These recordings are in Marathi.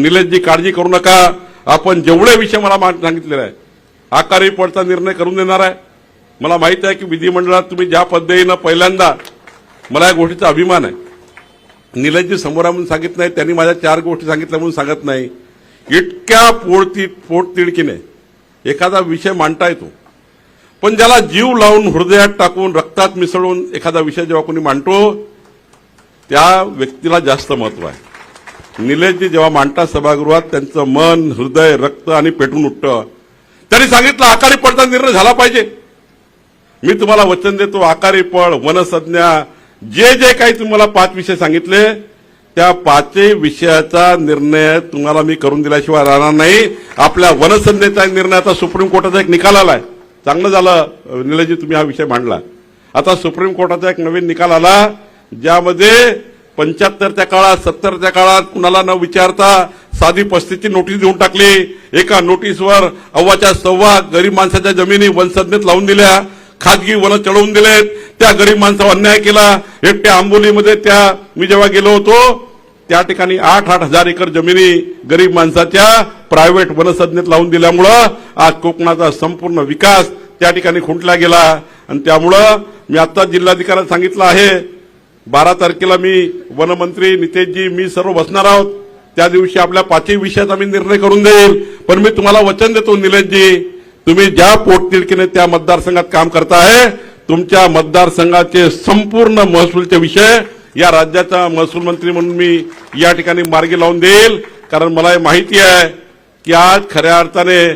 निलेशजी काळजी करू नका, आपण जेवढे विषय मला सांगितलेले आहे आकारी पडचा निर्णय करून देणार आहे. मला माहिती आहे की विधिमंडळात तुम्ही ज्या पद्धतीनं पहिल्यांदा, मला या गोष्टीचा अभिमान आहे, निलेशजी समोर म्हणून सांगितलं नाही, त्यांनी माझ्या 4 गोष्टी सांगितल्या म्हणून सांगत नाही. इतक्या पोटतिडकीने एखादा विषय मांडता येतो, पण ज्याला जीव लावून हृदयात टाकून रक्तात मिसळून एखादा विषय जेव्हा कोणी मांडतो त्या व्यक्तीला जास्त महत्व आहे. निलेशजी जेव्हा मांडतात सभागृहात त्यांचं मन, हृदय, रक्त आणि पेटून उठतं. त्यांनी सांगितलं आकारी पडचा निर्णय झाला पाहिजे. मी तुम्हाला वचन देतो, आकारी पड, वनसंज्ञा, जे काही तुम्हाला 5 विषय सांगितले त्या 5 विषयाचा निर्णय तुम्हाला मी करून दिल्याशिवाय राहणार नाही. आपल्या वनसंज्ञेचा निर्णय आता सुप्रीम कोर्टाचा एक निकाल आलाय. चांगलं झालं निलेशजी तुम्ही हा विषय मांडला. आता सुप्रीम कोर्टाचा एक नवीन निकाल आला ज्यामध्ये 75च्या काळात, 70च्या काळात कुणाला न विचारता साधी 35ची नोटीस देऊन टाकली. एका नोटीसवर 1.25 गरीब माणसाच्या जमिनी वनसंज्ञेत लावून दिल्या, खाजगी वन चढवून दिलेत. त्या गरीब माणसावर अन्याय केला. एकट्या आंबोलीमध्ये मी जेव्हा गेलो होतो त्या ठिकाणी 8-8 हजार एकर जमिनी गरीब माणसाच्या प्रायव्हेट वनसंज्ञेत लावून दिल्यामुळं आज कोकणाचा संपूर्ण विकास त्या ठिकाणी खुंटला गेला. आणि त्यामुळं मी आता जिल्हाधिकाऱ्यांना सांगितलं आहे 12 तारखेला मी वनमंत्री नितेशजी मी सर्व बसणार आहोत. त्या दिवशी आपल्या 5 विषयाचा मी निर्णय करून देईल. पण मी तुम्हाला वचन देतो निलेशजी, तुम्ही ज्या पोटतिडकीने त्या मतदारसंघात काम करताय तुमच्या मतदारसंघाचे संपूर्ण महसूलचे विषय या राज्याचा महसूल मंत्री म्हणून मी या ठिकाणी मार्गी लावून देईल. कारण मला माहिती आहे की आज खऱ्या अर्थाने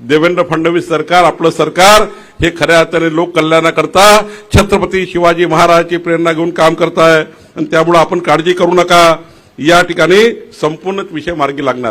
देवेंद्र फडणवीस सरकार, आपलं सरकार हे खऱ्या अर्थाने लोक कल्याणाकरता छत्रपती शिवाजी महाराजांची प्रेरणा घेऊन काम करत आहे. आणि त्यामुळे आपण काळजी करू नका, या ठिकाणी संपूर्ण विषय मार्गी लागणार आहे.